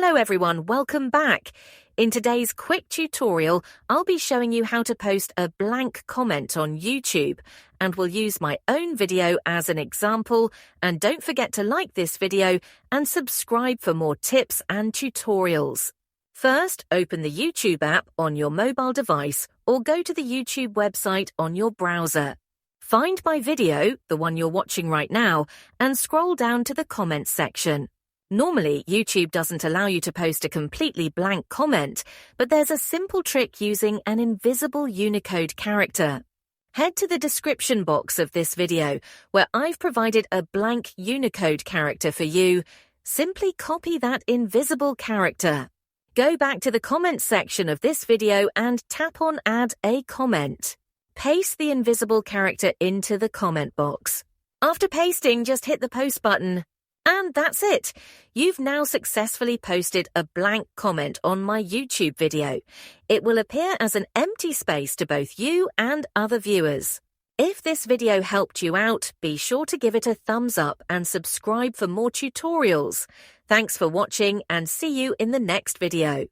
Hello everyone, welcome back. In today's quick tutorial, I'll be showing you how to post a blank comment on YouTube, and we'll use my own video as an example. And don't forget to like this video and subscribe for more tips and tutorials. First, open the YouTube app on your mobile device or go to the YouTube website on your browser. Find my video, the one you're watching right now, and scroll down to the comments section. Normally, YouTube doesn't allow you to post a completely blank comment, but there's a simple trick using an invisible Unicode character. Head to the description box of this video, where I've provided a blank Unicode character for you. Simply copy that invisible character. Go back to the comments section of this video and tap on Add a Comment. Paste the invisible character into the comment box. After pasting, just hit the post button. And that's it. You've now successfully posted a blank comment on my YouTube video. It will appear as an empty space to both you and other viewers. If this video helped you out, be sure to give it a thumbs up and subscribe for more tutorials. Thanks for watching and see you in the next video.